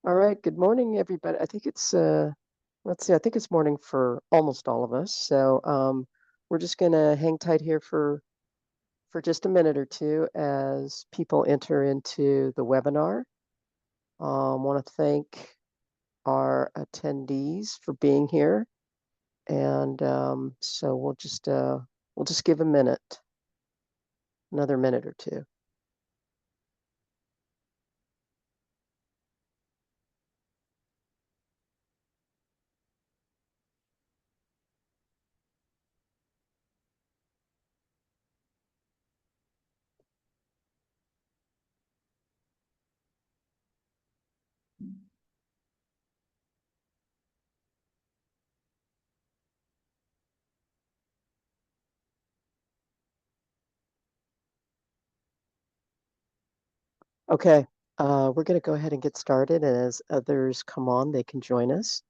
All right, good morning, everybody. I think it's let's see, I think it's morning for almost all of us. So we're just gonna hang tight here for just a minute or two as people enter into the webinar. Want to thank our attendees for being here, and so we'll just give a minute, another minute or two. Okay, we're going to go ahead and get started, and as others come on, they can join us.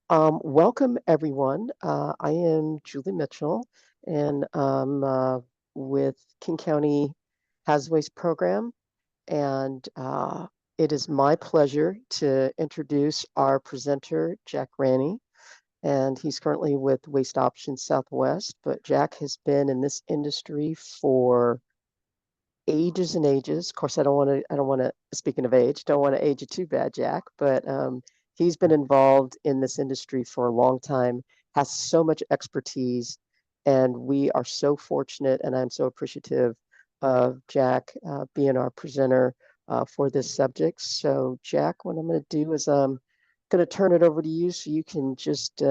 Welcome, everyone. I am Julie Mitchell, and with King County Hazardous Waste Program, and it is my pleasure to introduce our presenter, Jack Ranney, and he's currently with Waste Options Southwest, but Jack has been in this industry for ages and ages. Of course, I don't want to, speaking of age, don't want to age you too bad, Jack, but he's been involved in this industry for a long time, has so much expertise, and we are so fortunate, and I'm so appreciative of Jack being our presenter for this subject. So, Jack, what I'm going to do is I'm going to turn it over to you so you can just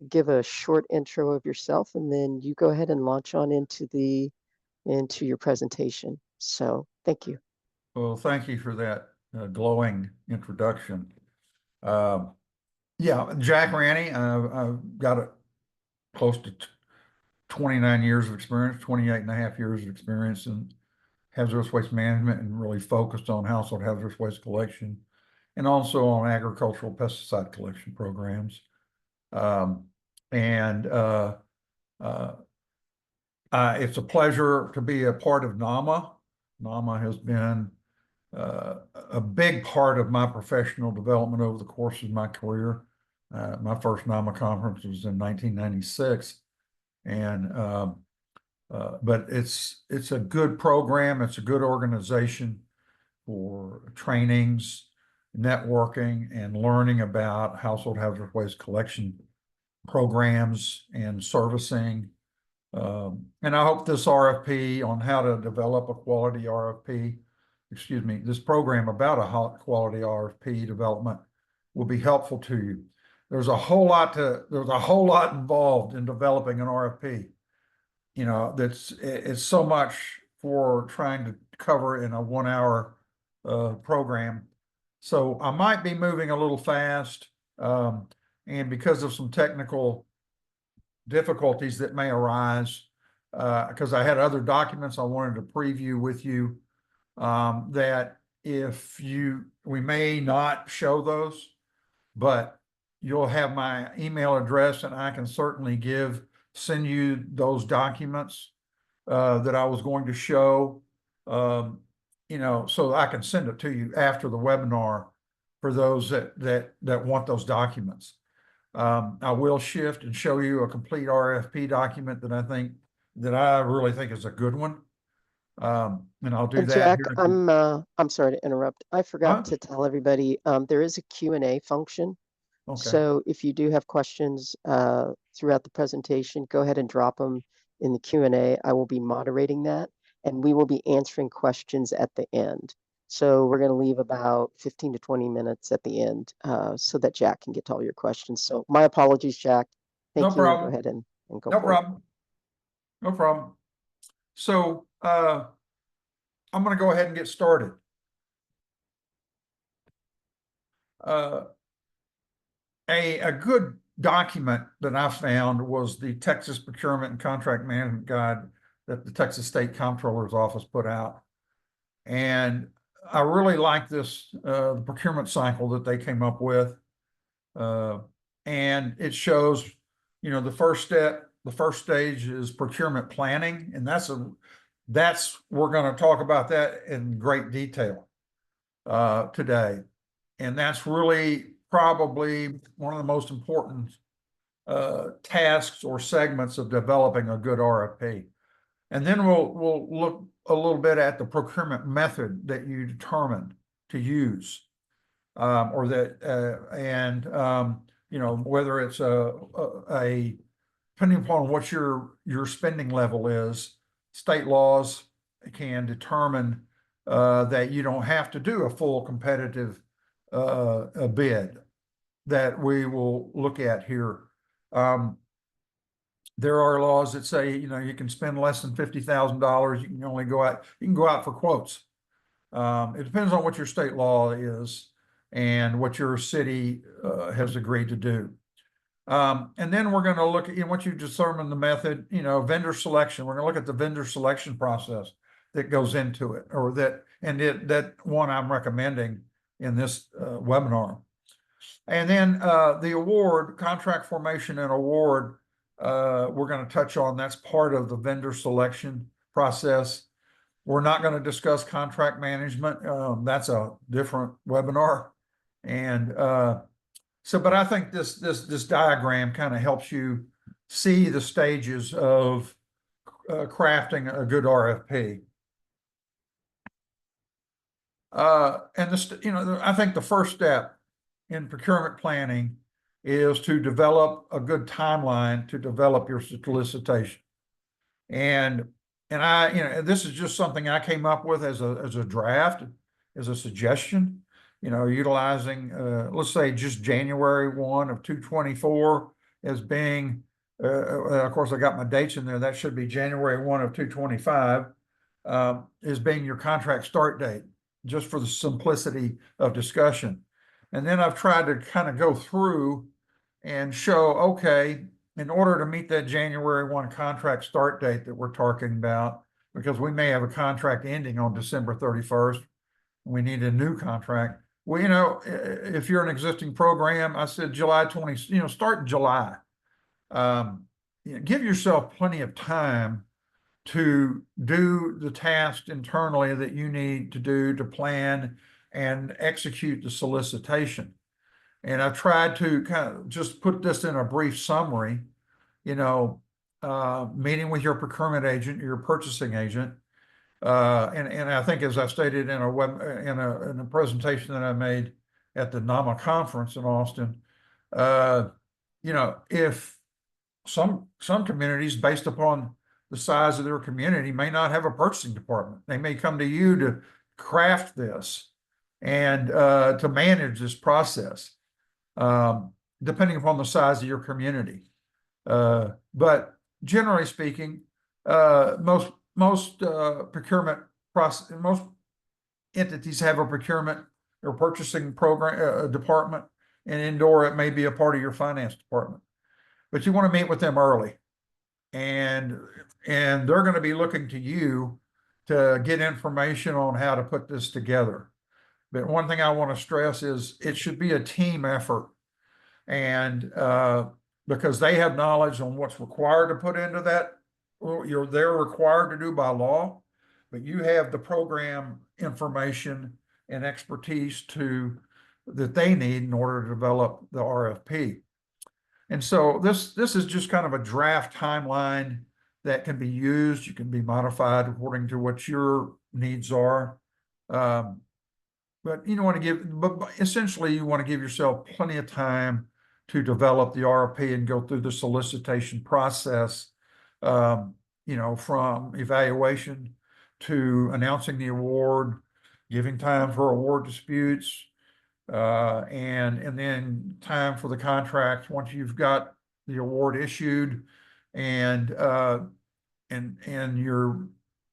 give a short intro of yourself, and then you go ahead and launch on into your presentation. So thank you. Well, thank you for that glowing introduction. Yeah, Jack Ranney, I've got close to 29 years of experience, 28 and a half years of experience in hazardous waste management, and really focused on household hazardous waste collection and also on agricultural pesticide collection programs. Um, and It's a pleasure to be a part of NAMA. NAMA has been a big part of my professional development over the course of my career. My first NAMA conference was in 1996, and but it's a good program. It's a good organization for trainings, networking, and learning about household hazardous waste collection programs and servicing. And I hope this RFP on how to develop a quality RFP, excuse me, this program about a quality RFP development will be helpful to you. There's a whole lot involved in developing an RFP. You know, it's so much for trying to cover in a 1 hour program. So I might be moving a little fast, and because of some technical difficulties that may arise, because I had other documents I wanted to preview with you, that we may not show those, but you'll have my email address, and I can certainly send you those documents that I was going to show, so I can send it to you after the webinar for those that want those documents. I will shift and show you a complete RFP document that I really think is a good one. And I'll do And that Jack, here. I'm sorry to interrupt. I forgot to tell everybody there is a Q&A function. Okay. So if you do have questions throughout the presentation, go ahead and drop them in the Q&A. I will be moderating that, and we will be answering questions at the end. So we're going to leave about 15 to 20 minutes at the end so that Jack can get to all your questions. So my apologies, Jack. Thank No you. problem. Go ahead and go No for it. problem. No problem. So I'm going to go ahead and get started. A good document that I found was the Texas Procurement and Contract Management Guide that the Texas State Comptroller's Office put out. And I really like this the procurement cycle that they came up with. And it shows, the first stage is procurement planning, and we're going to talk about that in great detail today. And that's really probably one of the most important tasks or segments of developing a good RFP. And then we'll look a little bit at the procurement method that you determined to use, or that you know, whether it's a depending upon what your spending level is, state laws can determine that you don't have to do a full competitive a bid that we will look at here. There are laws that say, you know, you can spend less than $50,000. You can only go out, you can go out for quotes. It depends on what your state law is and what your city has agreed to do. And then we're going to look at, you know, once you determine the method, you know, vendor selection, we're going to look at the vendor selection process that goes into it, or that, and that one I'm recommending in this webinar. And then the award, contract formation and award, we're going to touch on. That's part of the vendor selection process. We're not going to discuss contract management. That's a different webinar. And but I think this diagram kind of helps you see the stages of crafting a good RFP. And this, you know, I think the first step in procurement planning is to develop a good timeline to develop your solicitation. And I, you know, this is just something I came up with as a draft, as a suggestion, you know, utilizing, let's say just January 1 of 2024 as being, of course, I got my dates in there. That should be January 1 of 2025 as being your contract start date, just for the simplicity of discussion. And then I've tried to kind of go through and show, okay, in order to meet that January 1 contract start date that we're talking about, because we may have a contract ending on December 31st, we need a new contract. Well, you know, if you're an existing program, I said July 20, you know, start in July. You know, give yourself plenty of time to do the tasks internally that you need to do to plan and execute the solicitation. And I've tried to kind of just put this in a brief summary, you know, meeting with your procurement agent, your purchasing agent. And I think, as I stated in a presentation that I made at the NAMA conference in Austin, you know, if some communities, based upon the size of their community, may not have a purchasing department. They may come to you to craft this and to manage this process, depending upon the size of your community. But generally speaking, most procurement process, most entities have a procurement or purchasing program department, and indoor it may be a part of your finance department. But you want to meet with them early, and they're going to be looking to you to get information on how to put this together. But one thing I want to stress is it should be a team effort, and because they have knowledge on what's required to put into that, they're required to do by law, but you have the program information and expertise that they need in order to develop the RFP. And so this is just kind of a draft timeline that can be used. You can be modified according to what your needs are. But you want to but essentially you want to give yourself plenty of time to develop the RFP and go through the solicitation process, you know, from evaluation to announcing the award, giving time for award disputes, and then time for the contract once you've got the award issued, and the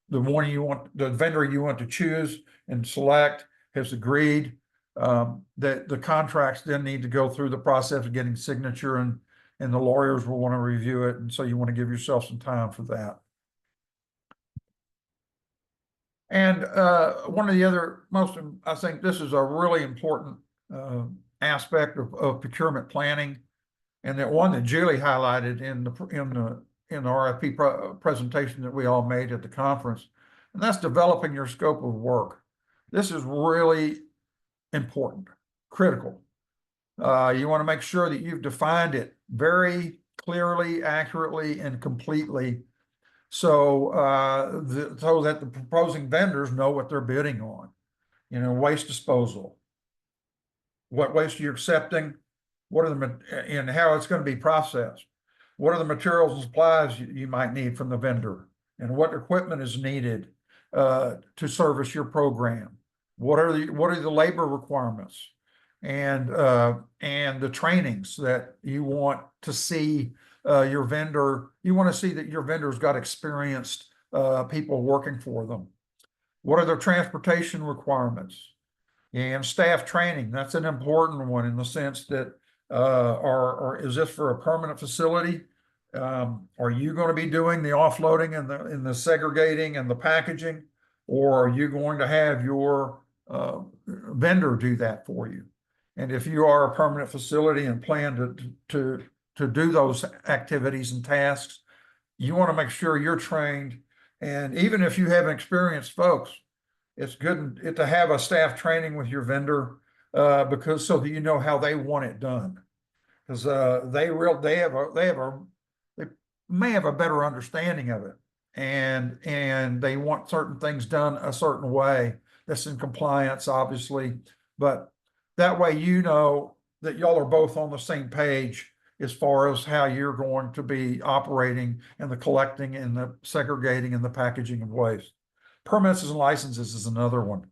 vendor you want to choose and select has agreed, that the contracts then need to go through the process of getting signature, and the lawyers will want to review it. And so you want to give yourself some time for that. And one of the other I think this is a really important aspect of procurement planning, and that one that Julie highlighted in the RFP presentation that we all made at the conference, and that's developing your scope of work. This is really important. critical. You want to make sure that you've defined it very clearly, accurately, and completely, so so that the proposing vendors know what they're bidding on. You know, waste disposal. What waste are you accepting? What are and how it's going to be processed? What are the materials and supplies you might need from the vendor? And what equipment is needed to service your program? What are the labor requirements? And the trainings that you want to see your vendor, you want to see that your vendor's got experienced people working for them. What are their transportation requirements? And staff training, that's an important one in the sense that is this for a permanent facility? Are you going to be doing the offloading and the segregating and the packaging, or are you going to have your vendor do that for you? And if you are a permanent facility and plan to do those activities and tasks, you want to make sure you're trained. And even if you have experienced folks, it's good to have a staff training with your vendor because so that you know how they want it done. Because they may have a better understanding of it, and they want certain things done a certain way that's in compliance, obviously. But that way, you know that y'all are both on the same page as far as how you're going to be operating and the collecting and the segregating and the packaging of waste. Permits and licenses is another one.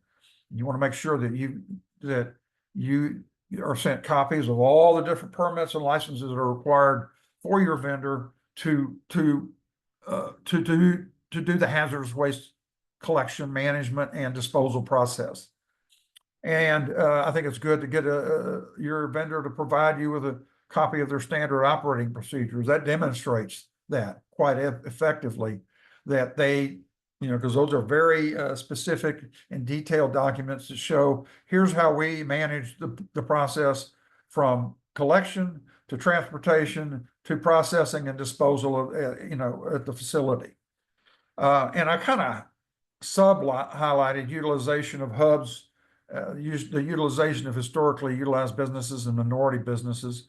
You want to make sure that you are sent copies of all the different permits and licenses that are required for your vendor to do the hazardous waste collection, management, and disposal process. And I think it's good to get your vendor to provide you with a copy of their standard operating procedures. That demonstrates that quite effectively, that they, you know, because those are very specific and detailed documents that show here's how we manage the process from collection to transportation to processing and disposal of, you know, at the facility. And I kind of highlighted utilization of hubs, the utilization of historically utilized businesses and minority businesses.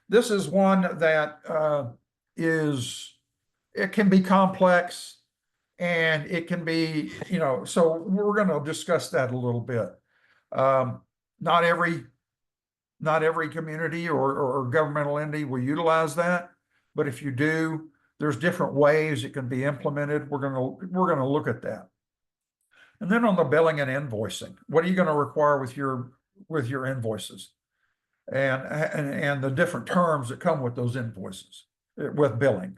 This is one that it can be complex. And it can be, you know, so we're going to discuss that a little bit. Not every community or governmental entity will utilize that, but if you do, there's different ways it can be implemented. We're going to look at that. And then on the billing and invoicing, what are you going to require with your invoices, and the different terms that come with those invoices with billing.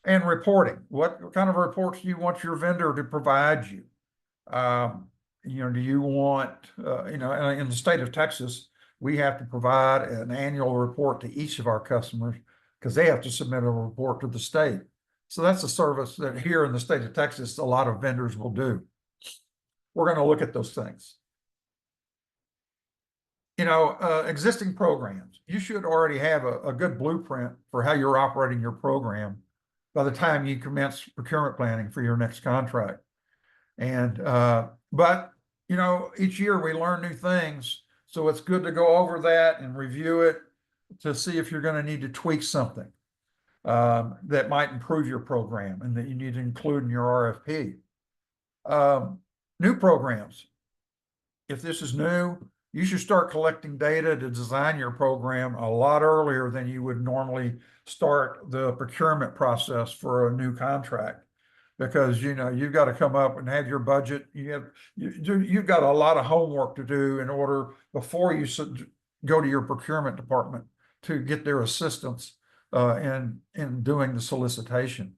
And reporting. What kind of reports do you want your vendor to provide you? You know, do you want, you know, in the state of Texas, we have to provide an annual report to each of our customers because they have to submit a report to the state. So that's a service that here in the state of Texas, a lot of vendors will do. We're going to look at those things. You know, existing programs. You should already have a good blueprint for how you're operating your program by the time you commence procurement planning for your next contract. And, but, you know, each year we learn new things. So it's good to go over that and review it to see if you're going to need to tweak something that might improve your program and that you need to include in your RFP. New programs. If this is new, you should start collecting data to design your program a lot earlier than you would normally start the procurement process for a new contract, because you know you've got to come up and have your budget. You've got a lot of homework to do in order before you go to your procurement department to get their assistance in doing the solicitation.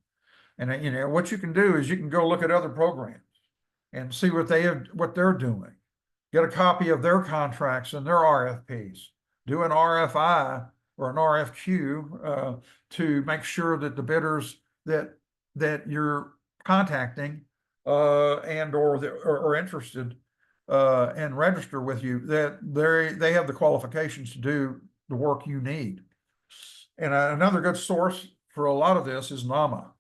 And you know what you can do is you can go look at other programs and see what they're doing. Get a copy of their contracts and their RFPs. Do an RFI or an RFQ to make sure that the bidders that you're contacting and or are interested and register with you, that they have the qualifications to do the work you need. And another good source for a lot of this is NAMA.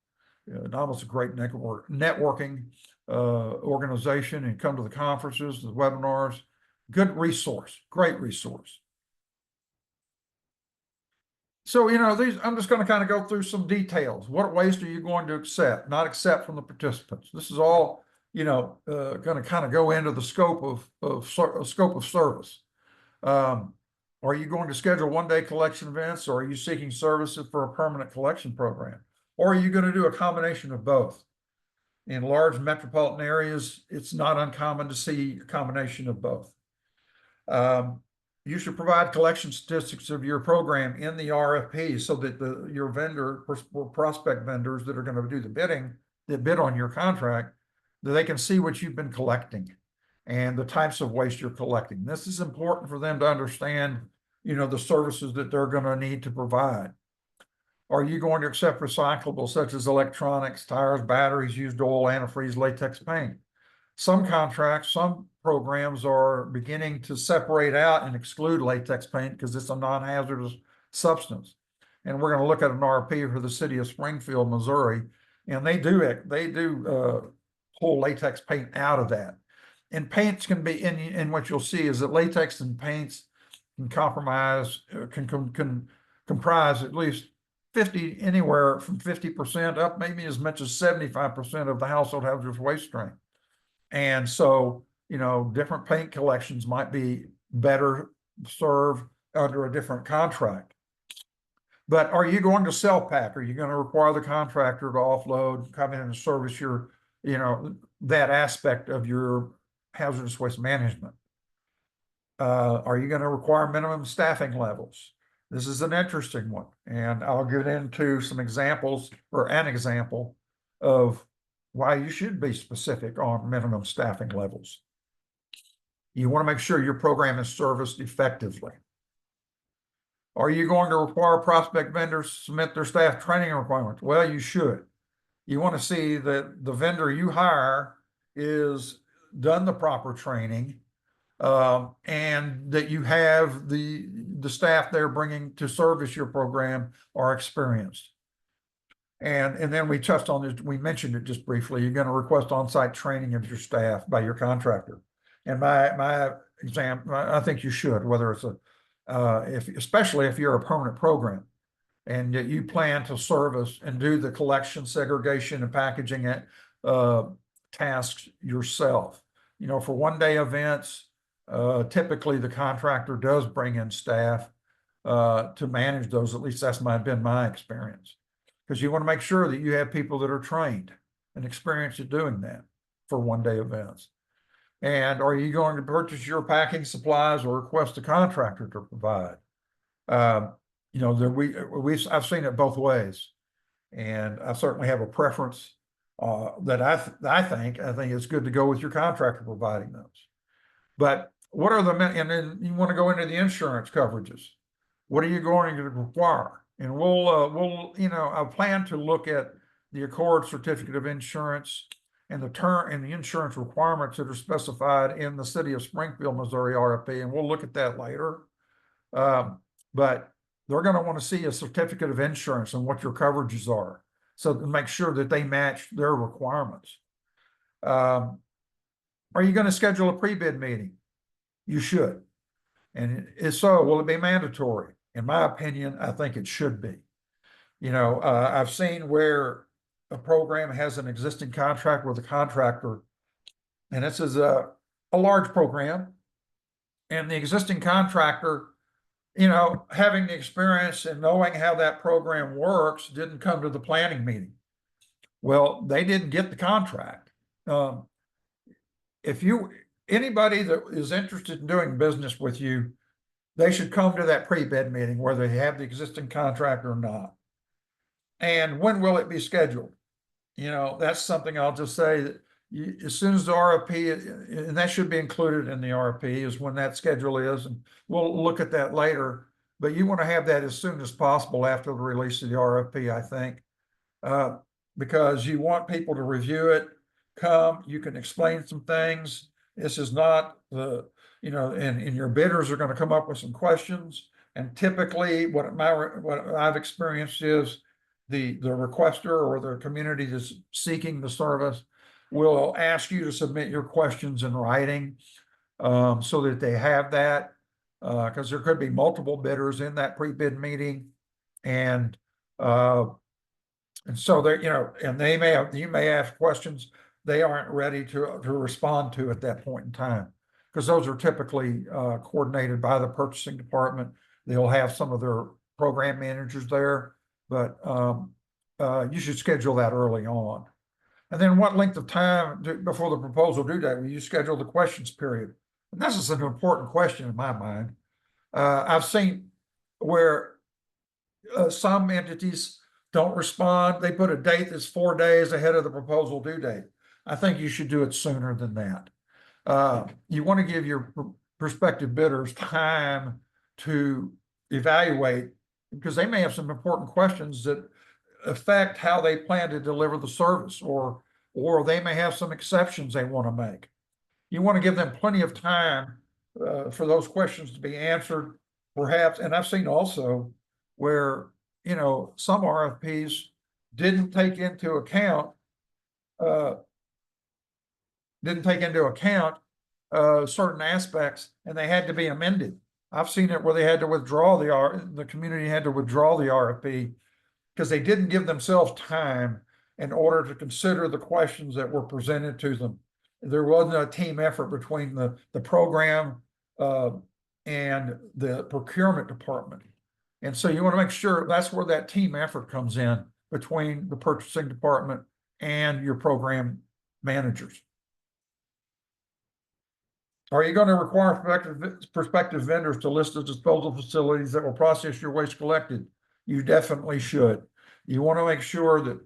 NAMA's a great networking organization, and come to the conferences, the webinars. Good resource, great resource. So, I'm just going to kind of go through some details. What waste are you going to accept, not accept from the participants? This is all, going to kind of go into the scope of service. Are you going to schedule one-day collection events, or are you seeking services for a permanent collection program? Or are you going to do a combination of both? In large metropolitan areas, it's not uncommon to see a combination of both. You should provide collection statistics of your program in the RFP so that your vendor or prospect vendors that are going to do the bidding, that bid on your contract, that they can see what you've been collecting and the types of waste you're collecting. This is important for them to understand, the services that they're going to need to provide. Are you going to accept recyclables such as electronics, tires, batteries, used oil, antifreeze, latex paint? Some contracts, some programs are beginning to separate out and exclude latex paint because it's a non-hazardous substance. And we're going to look at an RFP for the city of Springfield, Missouri, and they do pull latex paint out of that. And paints can be, and what you'll see is that latex and paints can comprise at least anywhere from 50% up, maybe as much as 75% of the household hazardous waste stream. And so, different paint collections might be better served under a different contract. But are you going to self-pack? Are you going to require the contractor to offload, come in and service your, that aspect of your hazardous waste management? Are you going to require minimum staffing levels? This is an interesting one, and I'll get into some examples, or an example of why you should be specific on minimum staffing levels. You want to make sure your program is serviced effectively. Are you going to require prospect vendors to submit their staff training requirements? Well, you should. You want to see that the vendor you hire is done the proper training, and that you have the staff they're bringing to service your program are experienced. And then we touched on this, we mentioned it just briefly. You're going to request on-site training of your staff by your contractor. And my exam, I think you should, whether it's especially if you're a permanent program and you plan to service and do the collection, segregation, and packaging tasks yourself. For one-day events, typically the contractor does bring in staff to manage those. At least that's been my experience. Because you want to make sure that you have people that are trained and experienced at doing that for one-day events. And are you going to purchase your packing supplies or request a contractor to provide? I've seen it both ways, and I certainly have a preference that I think it's good to go with your contractor providing those. But what are and then you want to go into the insurance coverages. What are you going to require? And I plan to look at the Accord Certificate of Insurance and the insurance requirements that are specified in the city of Springfield, Missouri RFP, and we'll look at that later. But they're going to want to see a certificate of insurance and what your coverages are, so to make sure that they match their requirements. Are you going to schedule a pre-bid meeting? You should. And if so, will it be mandatory? In my opinion, I think it should be. I've seen where a program has an existing contract with a contractor, and this is a large program, and the existing contractor, having the experience and knowing how that program works, didn't come to the planning meeting. Well, they didn't get the contract. Anybody that is interested in doing business with you, they should come to that pre-bid meeting, whether they have the existing contract or not. And when will it be scheduled? That's something I'll just say that as soon as the RFP, and that should be included in the RFP, is when that schedule is, and we'll look at that later. But you want to have that as soon as possible after the release of the RFP, I think, because you want people to review it, you can explain some things. This is not and your bidders are going to come up with some questions. And typically what I've experienced is the requester or the community that's seeking the service will ask you to submit your questions in writing. so that they have that, because there could be multiple bidders in that pre-bid meeting. And so they, and you may ask questions they aren't ready to respond to at that point in time, because those are typically coordinated by the purchasing department. They'll have some of their program managers there, but you should schedule that early on. And then what length of time before the proposal due date will you schedule the questions period? And this is an important question in my mind. I've seen where some entities don't respond. They put a date that's 4 days ahead of the proposal due date. I think you should do it sooner than that. You want to give your prospective bidders time to evaluate, because they may have some important questions that affect how they plan to deliver the service, or they may have some exceptions they want to make. You want to give them plenty of time for those questions to be answered, perhaps. And I've seen also where, some RFPs didn't take into account certain aspects, and they had to be amended. I've seen it where they had to withdraw the community had to withdraw the RFP because they didn't give themselves time in order to consider the questions that were presented to them. There wasn't a team effort between the program and the procurement department. And so you want to make sure that's where that team effort comes in between the purchasing department and your program managers. Are you going to require prospective vendors to list the disposal facilities that will process your waste collected? You definitely should. You want to make sure that,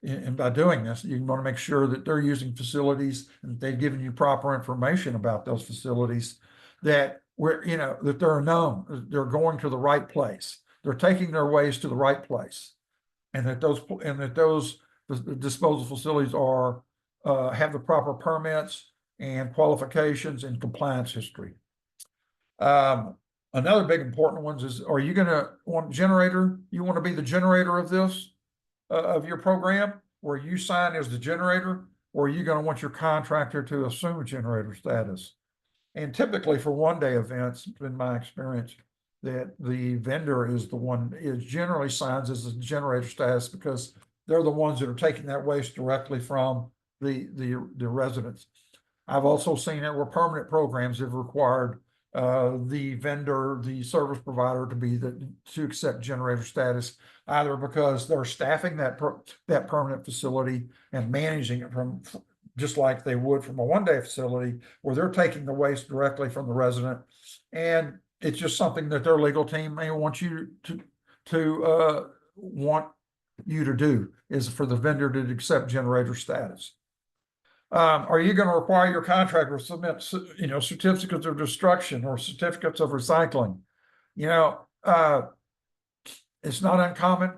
and by doing this, you want to make sure that they're using facilities and they've given you proper information about those facilities, that that they're known, they're going to the right place, they're taking their waste to the right place, and that those disposal facilities are have the proper permits and qualifications and compliance history. Another big important one is, are you going to want generator? You want to be the generator of this, of your program, where you sign as the generator, or are you going to want your contractor to assume generator status? And typically for one-day events, in my experience, that the vendor is the one generally signs as the generator status, because they're the ones that are taking that waste directly from the residents. I've also seen it where permanent programs have required the vendor, the service provider, to accept generator status, either because they're staffing that permanent facility and managing it from just like they would from a one-day facility, where they're taking the waste directly from the resident, and it's just something that their legal team may want you to do, is for the vendor to accept generator status. Are you going to require your contractor to submit, certificates of destruction or certificates of recycling? It's not uncommon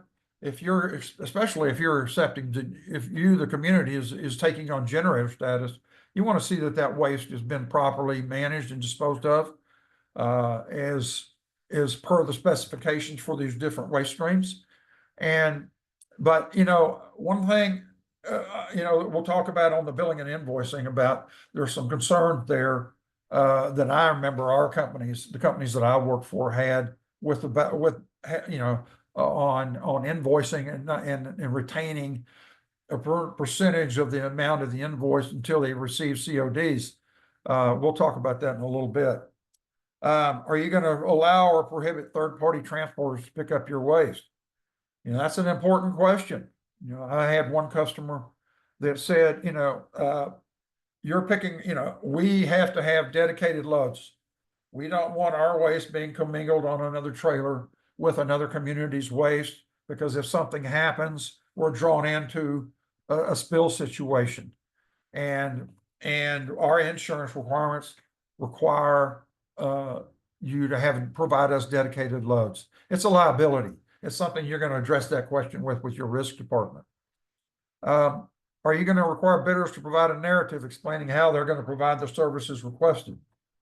especially if you're accepting, if the community is taking on generator status, you want to see that waste has been properly managed and disposed of as per the specifications for these different waste streams. But one thing, we'll talk about on the billing and invoicing about, there's some concerns there that I remember the companies that I worked for had on invoicing and retaining a percentage of the amount of the invoice until they receive CODs. We'll talk about that in a little bit. Are you going to allow or prohibit third-party transporters to pick up your waste? That's an important question. I had one customer that said, you're picking, we have to have dedicated loads. We don't want our waste being commingled on another trailer with another community's waste, because if something happens, we're drawn into a spill situation. And our insurance requirements require you to provide us dedicated loads. It's a liability. It's something you're going to address that question with your risk department. Are you going to require bidders to provide a narrative explaining how they're going to provide the services requested?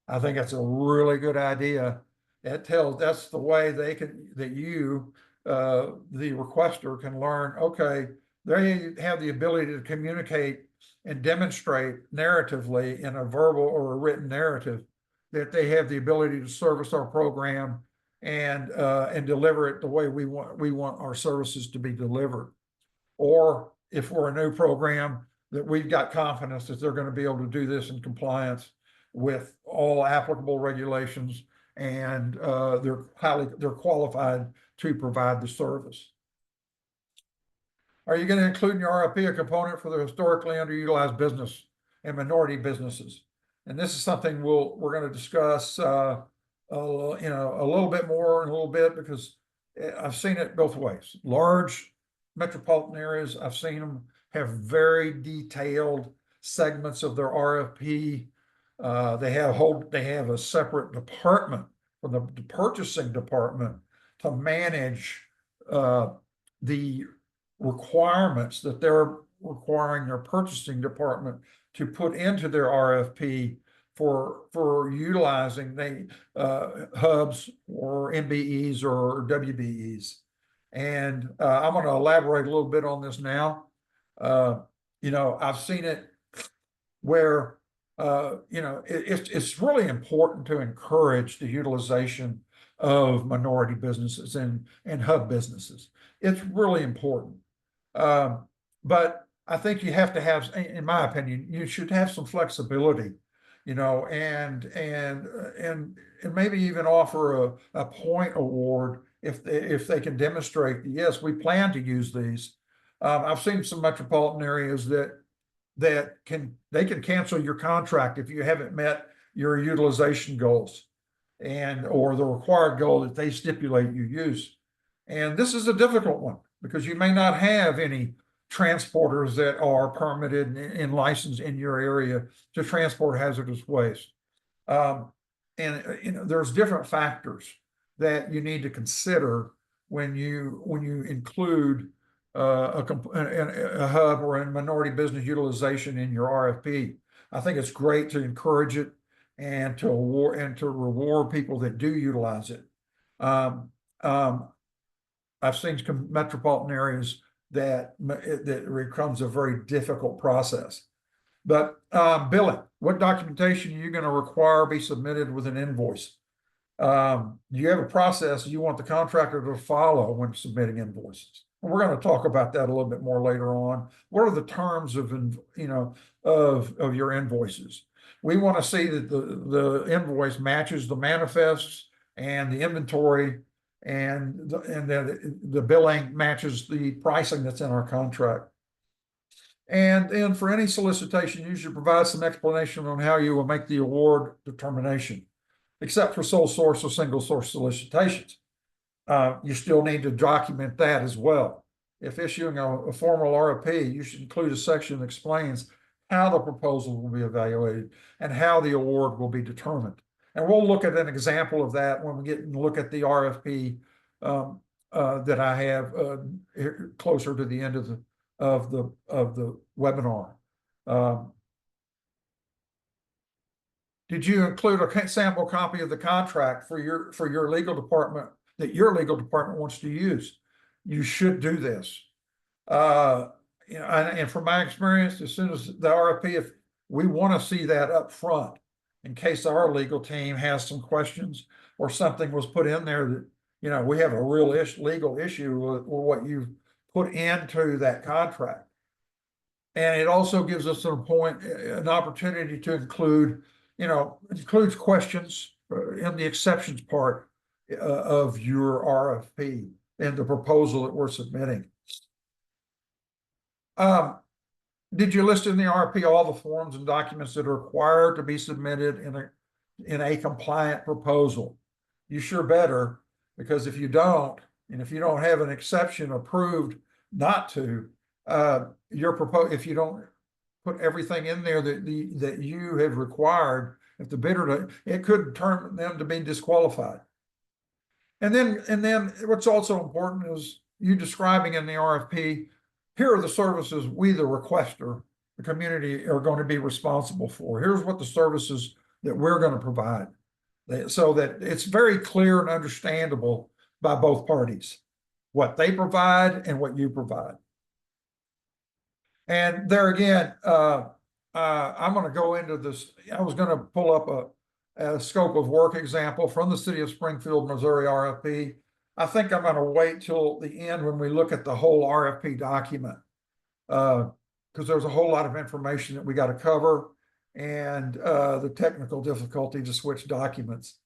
I think that's a really good idea. That's the way the requester can learn, okay, they have the ability to communicate and demonstrate narratively in a verbal or a written narrative that they have the ability to service our program and deliver it the way we want our services to be delivered. Or if we're a new program, that we've got confidence that they're going to be able to do this in compliance with all applicable regulations, and they're qualified to provide the service. Are you going to include in your RFP a component for the historically underutilized business and minority businesses? And this is something we're going to discuss a little bit more in a little bit, because I've seen it both ways. Large metropolitan areas, I've seen them have very detailed segments of their RFP. They have a separate department from the purchasing department to manage the requirements that they're requiring their purchasing department to put into their RFP for utilizing the hubs or MBEs or WBEs. And I'm going to elaborate a little bit on this now. I've seen it where it's really important to encourage the utilization of minority businesses and hub businesses. It's really important. But I think you have to have, in my opinion, you should have some flexibility, and maybe even offer a point award if they can demonstrate that, yes, we plan to use these. I've seen some metropolitan areas that can cancel your contract if you haven't met your utilization goals or the required goal that they stipulate you use. And this is a difficult one, because you may not have any transporters that are permitted and licensed in your area to transport hazardous waste. There's different factors that you need to consider when you include a hub or a minority business utilization in your RFP. I think it's great to encourage it and to reward people that do utilize it. I've seen metropolitan areas that becomes a very difficult process. But billing, what documentation are you going to require be submitted with an invoice? You have a process you want the contractor to follow when submitting invoices. And we're going to talk about that a little bit more later on. What are the terms of your invoices? We want to see that the invoice matches the manifests and the inventory, and the billing matches the pricing that's in our contract. And for any solicitation, you should provide some explanation on how you will make the award determination, except for sole source or single source solicitations. You still need to document that as well. If issuing a formal RFP, you should include a section that explains how the proposal will be evaluated and how the award will be determined. And we'll look at an example of that when we get and look at the RFP that I have closer to the end of the webinar. Did you include a sample copy of the contract for your legal department that your legal department wants to use? You should do this. And from my experience, as soon as the RFP, if we want to see that up front, in case our legal team has some questions or something was put in there that, we have a real legal issue with what you've put into that contract. And it also gives us an opportunity to includes questions in the exceptions part of your RFP and the proposal that we're submitting. Did you list in the RFP all the forms and documents that are required to be submitted in a compliant proposal? You sure better, because if you don't, and if you don't have an exception approved not to, if you don't put everything in there that you have required, if the bidder, it could turn them to be disqualified. And then what's also important is you describing in the RFP, here are the services we, the requester, the community, are going to be responsible for. Here's what the services that we're going to provide, so that it's very clear and understandable by both parties, what they provide and what you provide. And there again, I'm going to go into this. I was going to pull up a scope of work example from the City of Springfield, Missouri RFP. I think I'm going to wait till the end when we look at the whole RFP document, because there's a whole lot of information that we got to cover, and the technical difficulty to switch documents.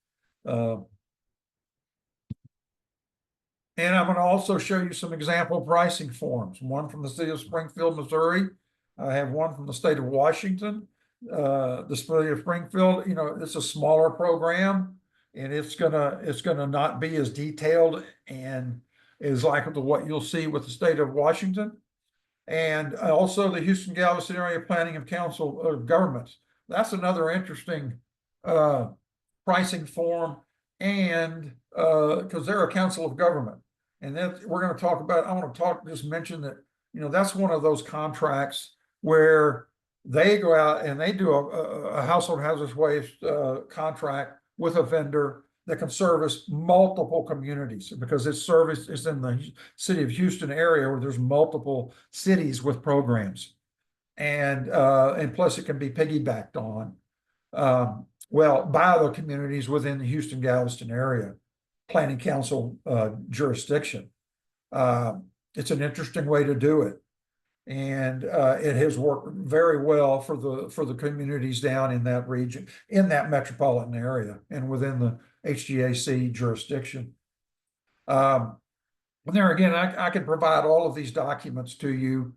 And I'm going to also show you some example pricing forms, one from the City of Springfield, Missouri. I have one from the state of Washington. The City of Springfield, you know, it's a smaller program, and it's gonna not be as detailed and is like what you'll see with the state of Washington. And also the Houston Galveston Area Planning and Council of Governments. That's another interesting pricing form, and because they're a council of government. And that we're going to talk about, I want to just mention that, you know, that's one of those contracts where they go out and they do a household hazardous waste contract with a vendor that can service multiple communities, because its service is in the city of Houston area where there's multiple cities with programs. And plus it can be piggybacked on, well, by the communities within the Houston Galveston area planning council jurisdiction. It's an interesting way to do it, and it has worked very well for the communities down in that region, in that metropolitan area, and within the HGAC jurisdiction. And there again, I can provide all of these documents to you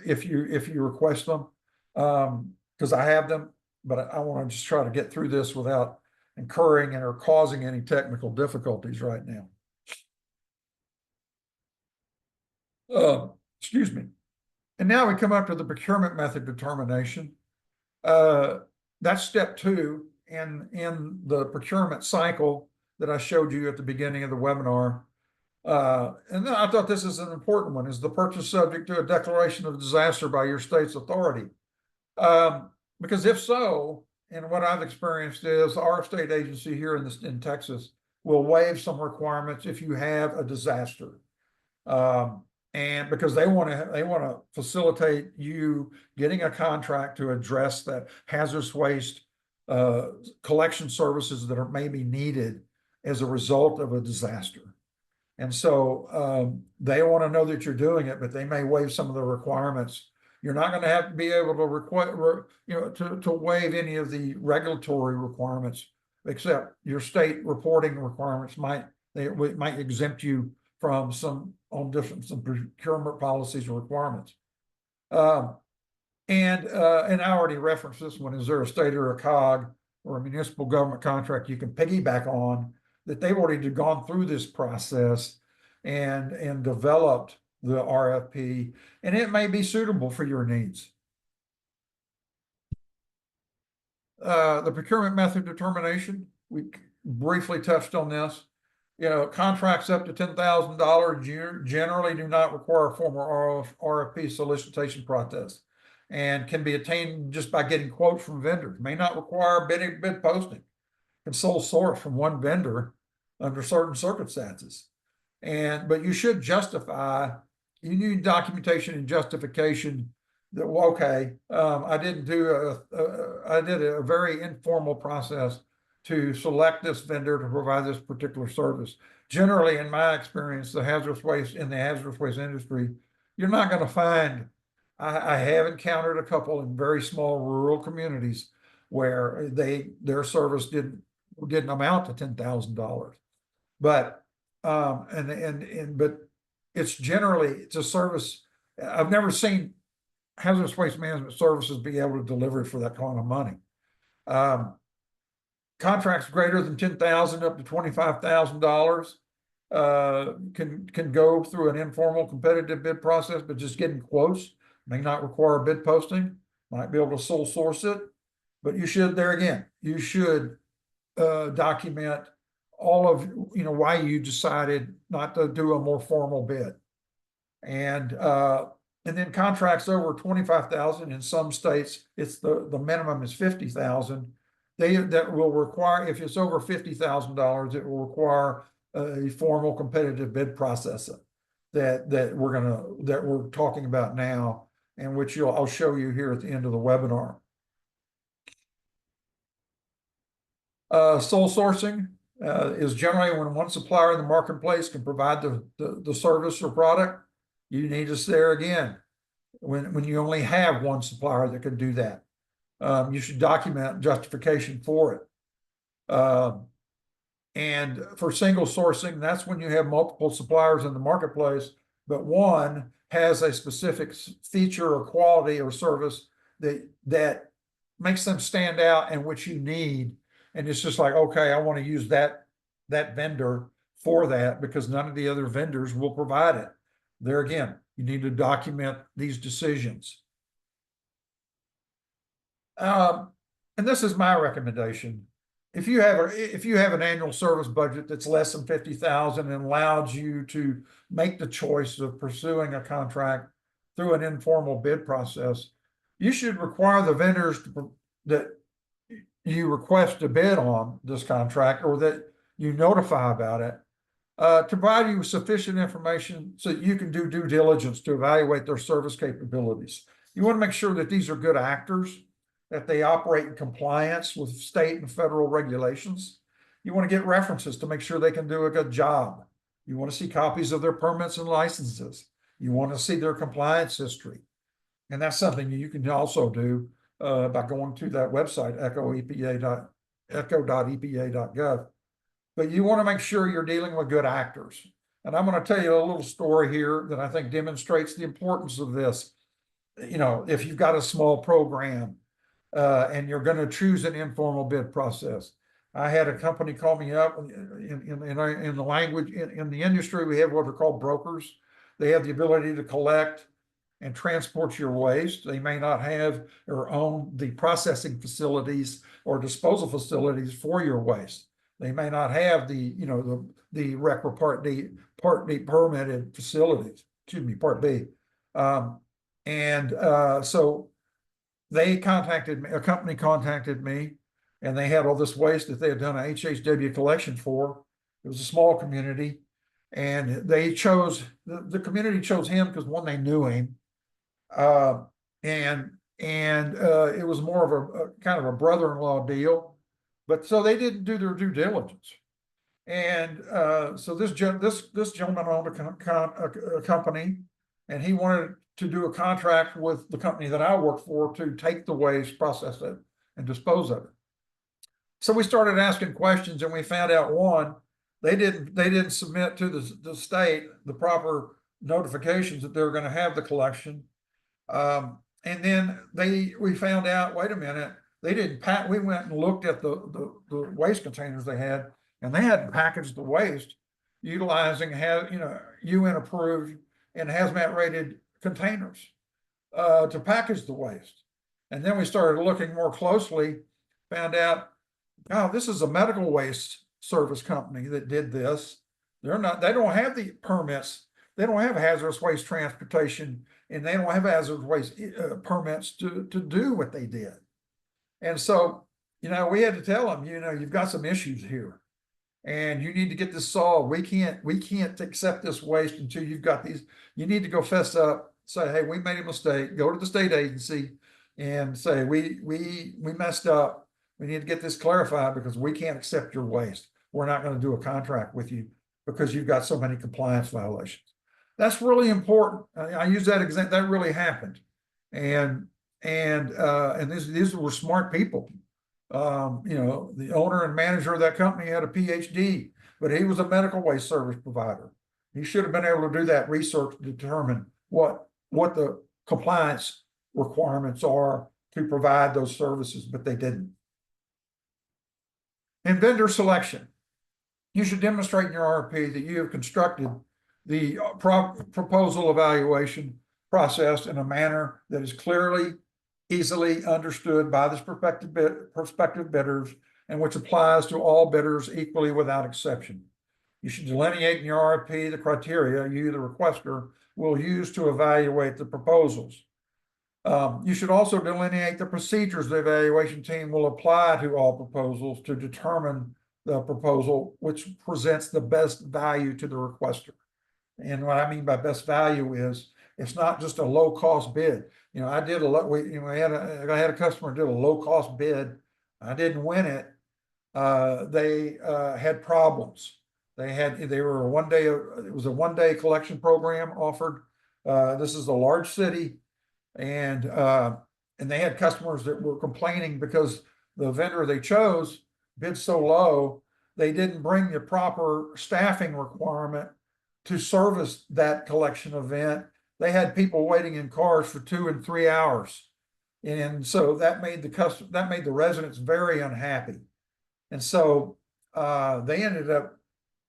if you request them, because I have them, but I want to just try to get through this without incurring or causing any technical difficulties right now. Excuse me. And now we come up to the procurement method determination. That's step 2 in the procurement cycle that I showed you at the beginning of the webinar. And then I thought this is an important one: is the purchase subject to a declaration of disaster by your state's authority? Because if so, and what I've experienced is our state agency here in Texas will waive some requirements if you have a disaster. And because they want to facilitate you getting a contract to address that hazardous waste collection services that are maybe needed as a result of a disaster. And so they want to know that you're doing it, but they may waive some of the requirements. You're not going to have to be able to require, you know, to waive any of the regulatory requirements, except your state reporting requirements might exempt you from some procurement policies or requirements. And I already referenced this one. Is there a state or a COG or a municipal government contract you can piggyback on that they've already gone through this process and developed the RFP, and it may be suitable for your needs. The procurement method determination, we briefly touched on this. You know, contracts up to $10,000 generally do not require a formal RFP solicitation process and can be attained just by getting quotes from vendors. May not require bid posting. Can sole source from one vendor under certain circumstances. But you should justify, you need documentation and justification that, well, okay, I did a very informal process to select this vendor to provide this particular service. Generally, in my experience, in the hazardous waste industry, you're not going to find, I have encountered a couple in very small rural communities where their service didn't amount to $10,000. But but it's a service. I've never seen hazardous waste management services be able to deliver for that kind of money. Contracts greater than $10,000 up to $25,000 can go through an informal competitive bid process, but just getting quotes may not require bid posting. Might be able to sole source it, but you should, there again, you should document all of, you know, why you decided not to do a more formal bid. And then contracts over $25,000 in some states, it's the minimum is $50,000. That will require, if it's over $50,000, it will require a formal competitive bid process that we're talking about now, and which I'll show you here at the end of the webinar. Sole sourcing is generally when one supplier in the marketplace can provide the service or product. You need us there again when you only have one supplier that can do that. You should document justification for it. And for single sourcing, that's when you have multiple suppliers in the marketplace, but one has a specific feature or quality or service that makes them stand out and which you need. And it's just like, okay, I want to use that vendor for that because none of the other vendors will provide it. There again, you need to document these decisions. And this is my recommendation. If you have an annual service budget that's less than 50,000 and allows you to make the choice of pursuing a contract through an informal bid process, you should require the vendors that you request to bid on this contract or that you notify about it to provide you with sufficient information so that you can do due diligence to evaluate their service capabilities. You want to make sure that these are good actors, that they operate in compliance with state and federal regulations. You want to get references to make sure they can do a good job. You want to see copies of their permits and licenses. You want to see their compliance history. And that's something you can also do by going to that website, echo.epa.gov. But you want to make sure you're dealing with good actors. And I'm going to tell you a little story here that I think demonstrates the importance of this. You know, if you've got a small program, and you're going to choose an informal bid process. I had a company call me up in the language, in the industry, we have what are called brokers. They have the ability to collect and transport your waste. They may not have or own the processing facilities or disposal facilities for your waste. They may not have the REC or Part D permitted facilities, Part B. So they contacted me, a company contacted me, and they had all this waste that they had done an HHW collection for. It was a small community, and they chose, the community chose him because one, they knew him. And it was more of a kind of a brother-in-law deal, but so they didn't do their due diligence. And so this gentleman owned a company, and he wanted to do a contract with the company that I work for to take the waste, process it, and dispose of it. So we started asking questions, and we found out one, they didn't submit to the state the proper notifications that they were going to have the collection. And then we found out, wait a minute, they didn't pack. We went and looked at the waste containers they had, and they hadn't packaged the waste utilizing UN approved and hazmat rated containers to package the waste. And then we started looking more closely, found out, oh, this is a medical waste service company that did this. They don't have the permits. They don't have hazardous waste transportation, and they don't have hazardous waste permits to do what they did. And so, we had to tell them, you've got some issues here and you need to get this solved. We can't accept this waste until you've got these. You need to go fess up, say, hey, we made a mistake, go to the state agency and say, we messed up. We need to get this clarified because we can't accept your waste. We're not going to do a contract with you because you've got so many compliance violations. That's really important. I use that example. That really happened. And these were smart people. The owner and manager of that company had a PhD, but he was a medical waste service provider. He should have been able to do that research to determine what the compliance requirements are to provide those services, but they didn't. And vendor selection. You should demonstrate in your RFP that you have constructed the proposal evaluation process in a manner that is clearly, easily understood by the prospective bidders and which applies to all bidders equally without exception. You should delineate in your RFP the criteria you, the requester, will use to evaluate the proposals. You should also delineate the procedures the evaluation team will apply to all proposals to determine the proposal which presents the best value to the requester. And what I mean by best value is it's not just a low cost bid. I did I had a customer did a low cost bid. I didn't win it, they had problems. They were it was a 1 day collection program offered. This is a large city, and they had customers that were complaining because the vendor they chose bid so low, they didn't bring the proper staffing requirement to service that collection event. They had people waiting in cars for 2 and 3 hours. And so that made the residents very unhappy. And so they ended up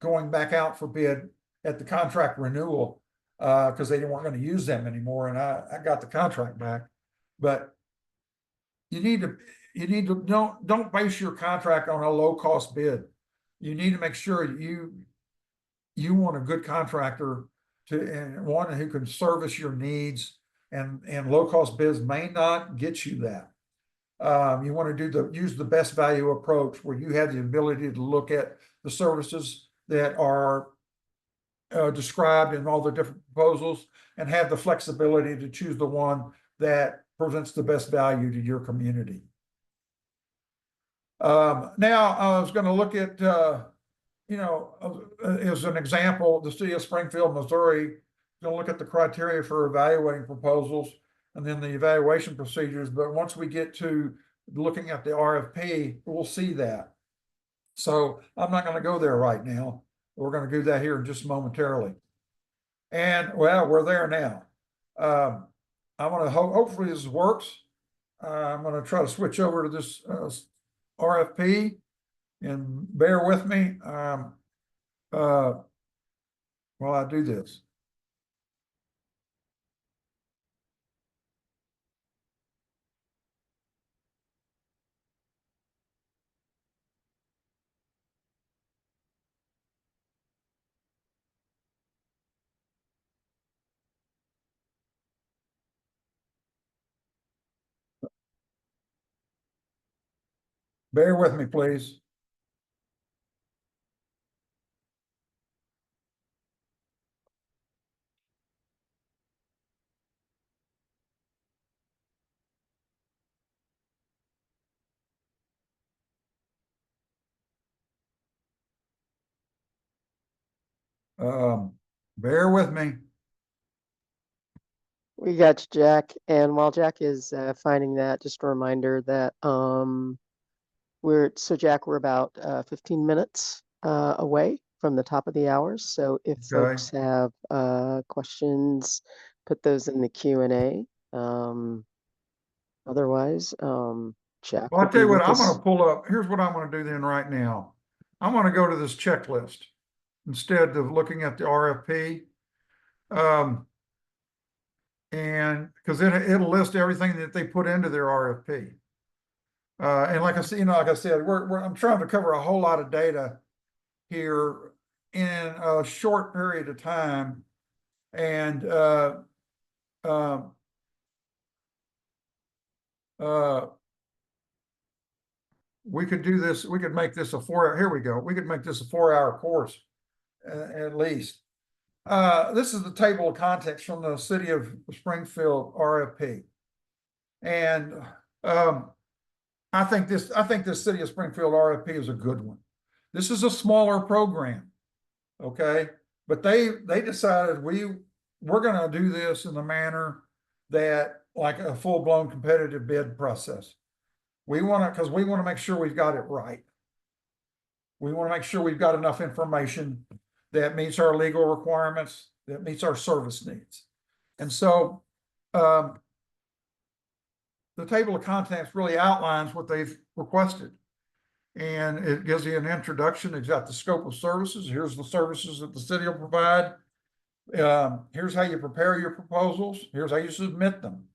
going back out for bid at the contract renewal because they weren't going to use them anymore. And I got the contract back. But you need to don't base your contract on a low cost bid. You need to make sure you want a good contractor and one who can service your needs, and low cost bids may not get you that. You want to use the best value approach where you have the ability to look at the services that are described in all the different proposals and have the flexibility to choose the one that presents the best value to your community. Now I was going to look at, as an example, the city of Springfield, Missouri, going to look at the criteria for evaluating proposals and then the evaluation procedures. But once we get to looking at the RFP, we'll see that. So I'm not going to go there right now. We're going to do that here just momentarily. And well, we're there now. I want to hopefully this works. I'm going to try to switch over to this RFP, and bear with me while I do this. Bear with me, please. Bear with me. We got you, Jack. And while Jack is finding that, just a reminder that Jack, we're about 15 minutes away from the top of the hour. So if folks have questions, put those in the Q&A. Otherwise, Jack. Well, I'll tell you what, I'm going to pull up. Here's what I'm going to do then right now. I'm going to go to this checklist instead of looking at the RFP. And because it'll list everything that they put into their RFP. And like I said, I'm trying to cover a whole lot of data here in a short period of time. And we could do this. We could make this a 4-hour. Here we go. We could make this a 4-hour course at least. This is the table of contents from the City of Springfield RFP. And I think this City of Springfield RFP is a good one. This is a smaller program, okay? But they decided we're going to do this in the manner that like a full-blown competitive bid process. Because we want to make sure we've got it right. We want to make sure we've got enough information that meets our legal requirements, that meets our service needs. And so the table of contents really outlines what they've requested. And it gives you an introduction. It's got the scope of services. Here's the services that the city will provide. Here's how you prepare your proposals. Here's how you submit them.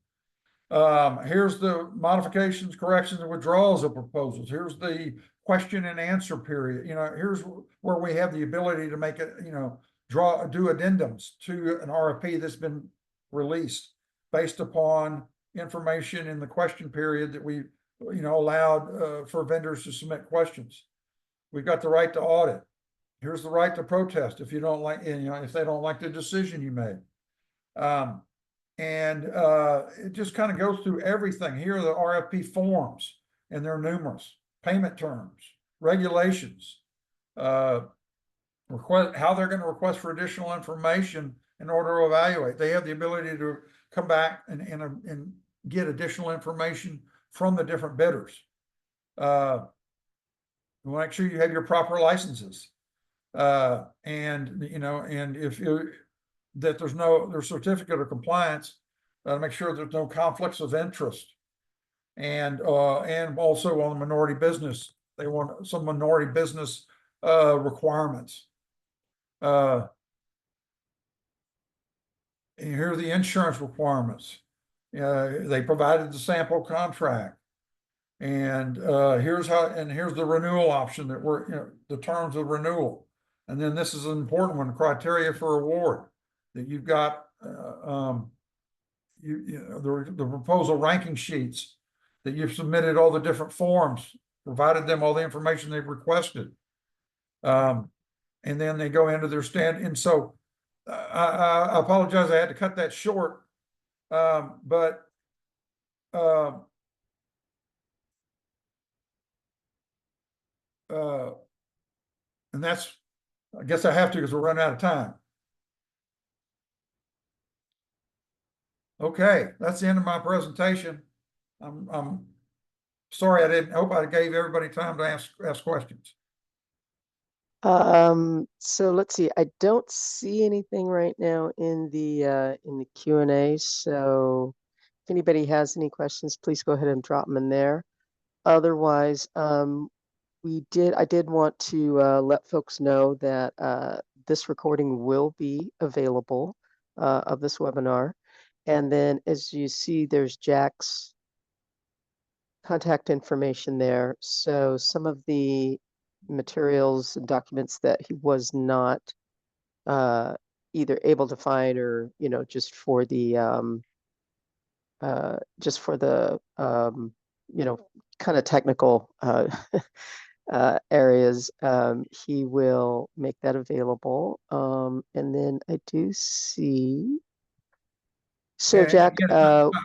Here's the modifications, corrections, and withdrawals of proposals. Here's the question and answer period. Here's where we have the ability to make it, do addendums to an RFP that's been released based upon information in the question period that we, allowed for vendors to submit questions. We've got the right to audit. Here's the right to protest if you don't like, if they don't like the decision you made. It just kind of goes through everything. Here are the RFP forms, and they're numerous. Payment terms, regulations, request how they're going to request for additional information in order to evaluate. They have the ability to come back and get additional information from the different bidders. Make sure you have your proper licenses. And if that there's certificate of compliance, make sure there's no conflicts of interest. And also on the minority business, they want some minority business requirements. And here are the insurance requirements. They provided the sample contract. And here's the renewal option that the terms of renewal. And then this is an important one, criteria for award, that you've got the proposal ranking sheets, that you've submitted all the different forms, provided them all the information they've requested. And then they go into their stand. And so I apologize, I had to cut that short. And that's, I guess I have to because we're running out of time. Okay, that's the end of my presentation. I'm sorry I hope I gave everybody time to ask questions. So let's see. I don't see anything right now in the Q&A. So if anybody has any questions, please go ahead and drop them in there. Otherwise, I did want to let folks know that this recording will be available of this webinar. And then as you see, there's Jack's contact information there. So some of the materials and documents that he was not either able to find or, just for the kind of technical areas, he will make that available. And then I do see. So Jack,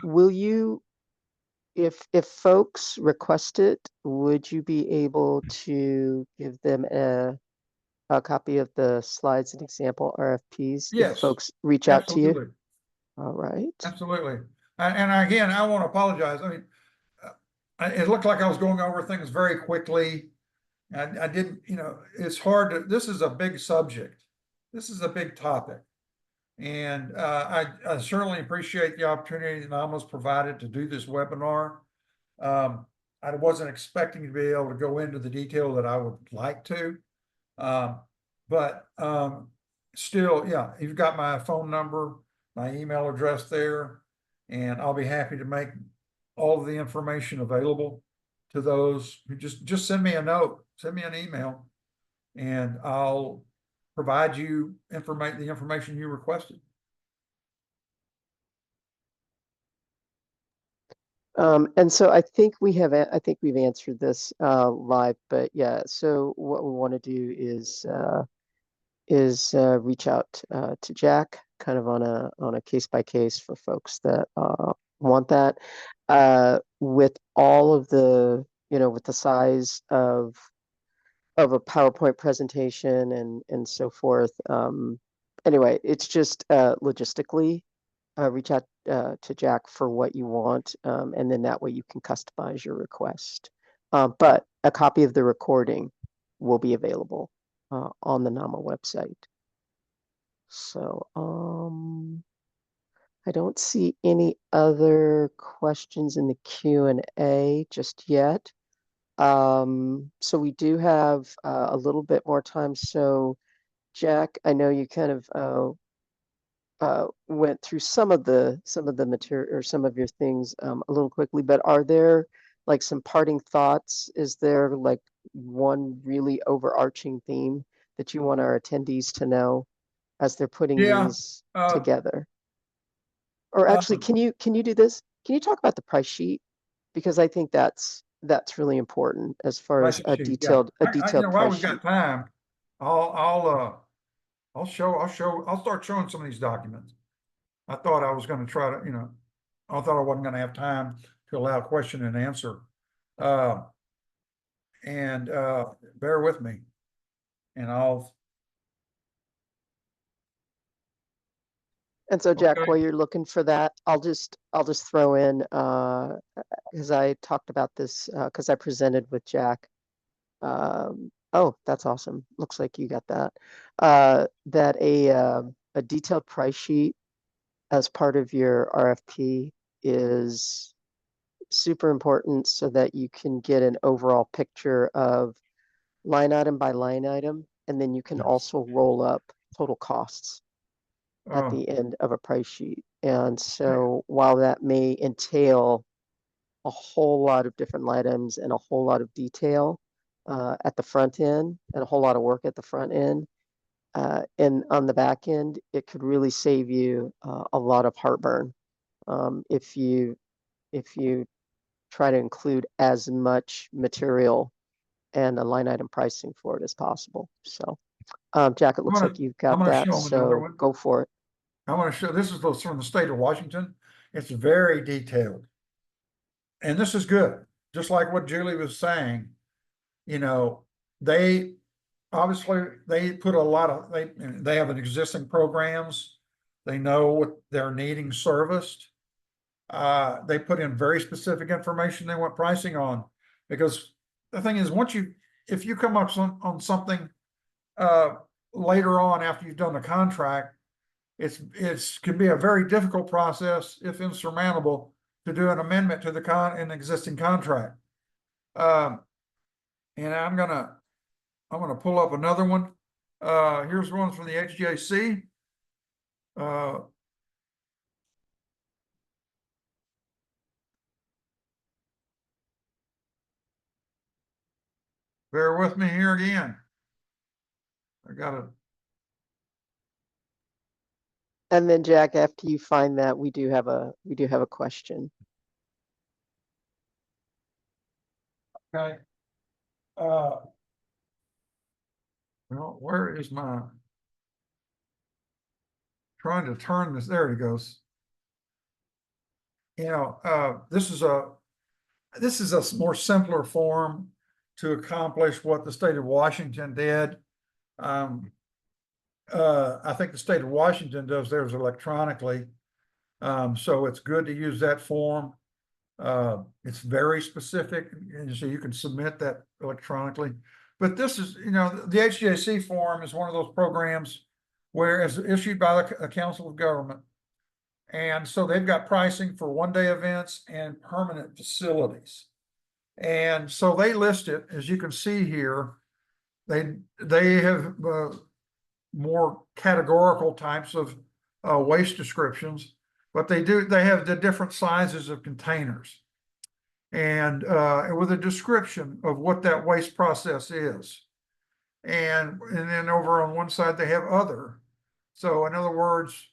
will you, if folks request it, would you be able to give them a copy of the slides and example RFPs Yes, if folks reach out to you? All right. Absolutely. And again, I want to apologize. I mean, it looked like I was going over things very quickly. I didn't, it's hard to, this is a big subject. This is a big topic. And I certainly appreciate the opportunity that NAMA's provided to do this webinar. I wasn't expecting to be able to go into the detail that I would like to. But still, yeah, you've got my phone number, my email address there, and I'll be happy to make all of the information available to those who just send me a note, send me an email, and I'll provide you the information you requested. And so I think we've answered this live, but yeah, so what we want to do is reach out to Jack kind of on a case by case for folks that want that, with all of the, with the size of a PowerPoint presentation and so forth. Anyway, it's just logistically reach out to Jack for what you want, and then that way you can customize your request. But a copy of the recording will be available on the NAMA website. So I don't see any other questions in the Q&A just yet. So we do have a little bit more time. So Jack, I know you kind of went through some of the material or some of your things a little quickly, but are there like some parting thoughts? Is there like one really overarching theme that you want our attendees to know as they're putting these together? Or actually, can you do this? Can you talk about the price sheet? Because I think that's really important as far as a detailed while we've got time, I'll start showing some of these documents. I thought I was going to try to, I thought I wasn't going to have time to allow question and answer. And bear with me. And And so Jack, Okay. while you're looking for that, I'll just throw in, because I talked about this, because I presented with Jack. Oh, that's awesome. Looks like you got that. That a detailed price sheet as part of your RFP is super important so that you can get an overall picture of line item by line item, and then you can Yes. also roll up total costs at the end of a price sheet. And so while that may entail a whole lot of different items and a whole lot of detail at the front end and a whole lot of work at the front end, and on the back end, it could really save you a lot of heartburn if you try to include as much material and a line item pricing for it as possible. So, Jack, it looks like you've I'm got gonna that, show them another so one. go for it. I want to show, this is from the state of Washington. It's very detailed. And this is good. Just like what Julie was saying, you know, they obviously they put a lot of, they have an existing programs. They know what they're needing serviced. They put in very specific information they want pricing on, because the thing is, if you come up on something later on after you've done the contract, it's can be a very difficult process, if insurmountable, to do an amendment to an existing contract. And I'm gonna pull up another one. Here's one from the HJC. Bear with me here again. I gotta. And then Jack, after you find that, we do have a question. Okay. Well, where is my trying to turn this? There it goes. You know, this is a more simpler form to accomplish what the state of Washington did. I think the state of Washington does theirs electronically. So it's good to use that form. It's very specific, and so you can submit that electronically. But this is, you know, the HJC form is one of those programs where it's issued by the Council of Government. And so they've got pricing for one-day events and permanent facilities. And so they list it, as you can see here. They have more categorical types of waste descriptions, but they have the different sizes of containers, and with a description of what that waste process is. And then over on one side, they have other. So in other words,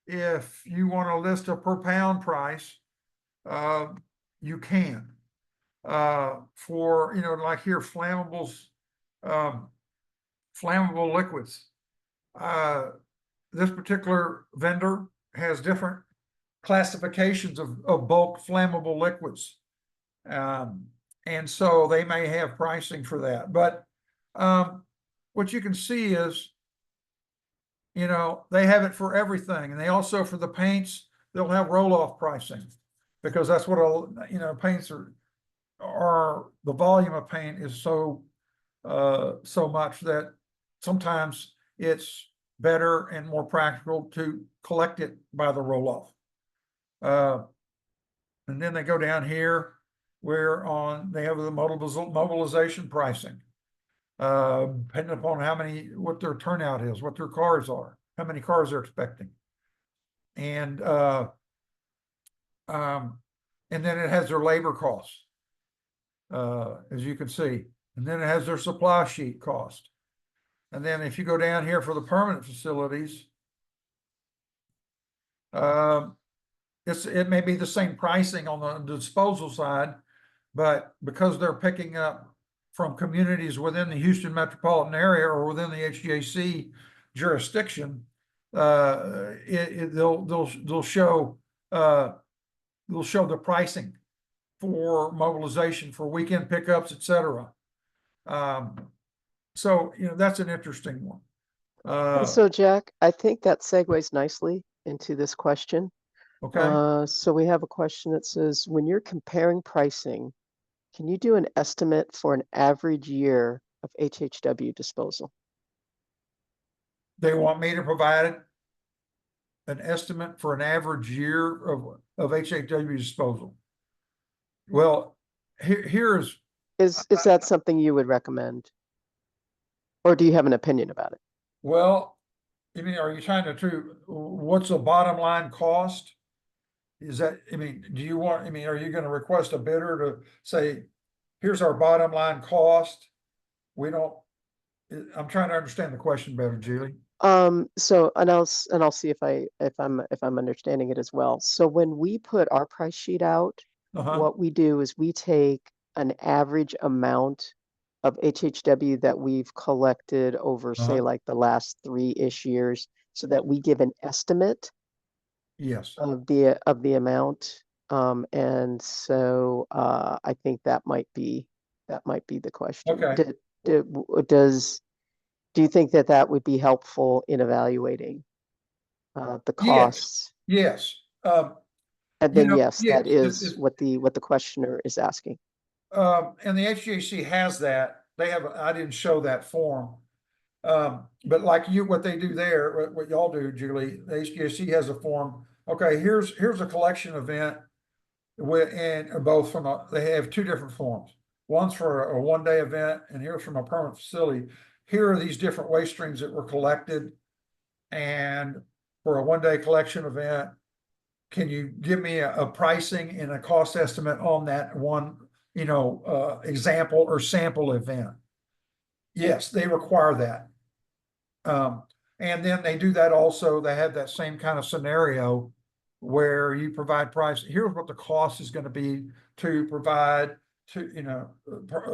if you want to list a per pound price, you can. For, you know, like here, flammables, flammable liquids. This particular vendor has different classifications of bulk flammable liquids. And so they may have pricing for that. But what you can see is, you know, they have it for everything. And they also, for the paints, they'll have roll-off pricing, because that's what, you know, paints are the volume of paint is so much that sometimes it's better and more practical to collect it by the roll-off. And then they go down here where they have the mobilization pricing, depending upon what their turnout is, what their cars are, how many cars they're expecting. And then it has their labor costs, as you can see. And then it has their supply sheet cost. And then if you go down here for the permanent facilities, it may be the same pricing on the disposal side, but because they're picking up from communities within the Houston metropolitan area or within the HJC jurisdiction, they'll show the pricing for mobilization, for weekend pickups, etc. So, that's an interesting one. And so, Jack, I think that segues nicely into this question. Okay. So we have a question that says, when you're comparing pricing, can you do an estimate for an average year of HHW disposal? They want me to provide an estimate for an average year of HHW disposal. Well, here's Is that something you would recommend? Or do you have an opinion about it? well, are you trying to what's the bottom line cost? Is that, do you want, are you going to request a bidder to say, here's our bottom line cost? I'm trying to understand the question better, Julie. So and I'll see if I'm understanding it as well. So when we put our price sheet out, what we do is we take an average amount of HHW that we've collected over, say, like the last 3-ish years, so that we give an estimate Yes. of the amount. And so I think that might be the question. Okay. Do you think that that would be helpful in evaluating the Yes. costs? Yes. And then yes, yes, that is what the questioner is asking. and the HGAC has that. I didn't show that form. But like what they do there, what y'all do, Julie, the HGAC has a form. Okay, here's a collection event and both they have 2 different forms. One's for a 1-day event, and here's from a permanent facility. Here are these different waste streams that were collected. And for a 1-day collection event, can you give me a pricing and a cost estimate on that one, example or sample event? Yes, they require that. And then they do that also. They have that same kind of scenario where you provide price. Here's what the cost is going to be to provide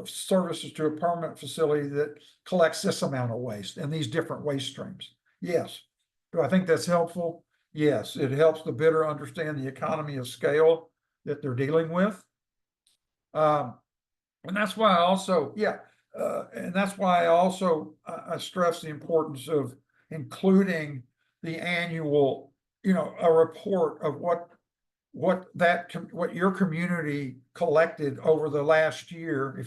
services to a permanent facility that collects this amount of waste and these different waste streams. Yes. Do I think that's helpful? Yes, it helps the bidder understand the economy of scale that they're dealing with. And that's why I stress the importance of including the annual, a report of what your community collected over the last year.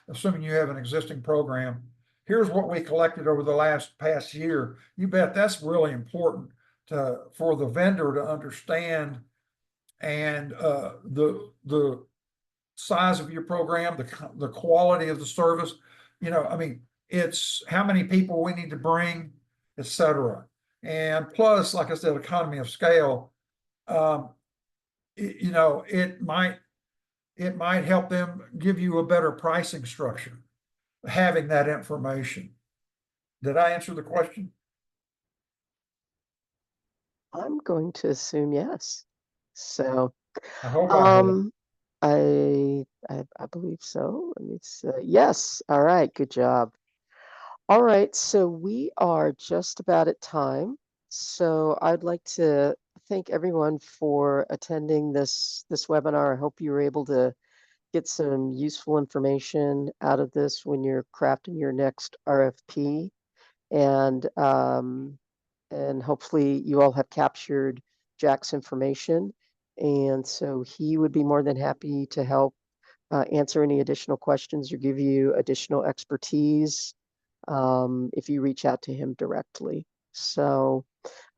Assuming you have an existing program, here's what we collected over the past year. You bet that's really important for the vendor to understand, and the size of your program, the quality of the service. It's how many people we need to bring, etc. And plus, like I said, economy of scale. It might help them give you a better pricing structure, having that information. Did I answer the question? I'm going to assume yes. So I hope I have. I believe so. Let me say yes. All right, good job. All right, so we are just about at time. So I'd like to thank everyone for attending this webinar. I hope you were able to get some useful information out of this when you're crafting your next RFP. And hopefully you all have captured Jack's information. And so he would be more than happy to help answer any additional questions or give you additional expertise if you reach out to him directly. So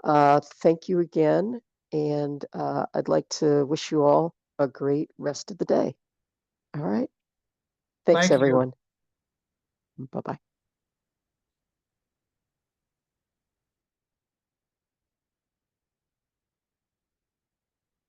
thank you again. And I'd like to wish you all a great rest of the day. All right. Thanks, Thank you. everyone. Bye-bye.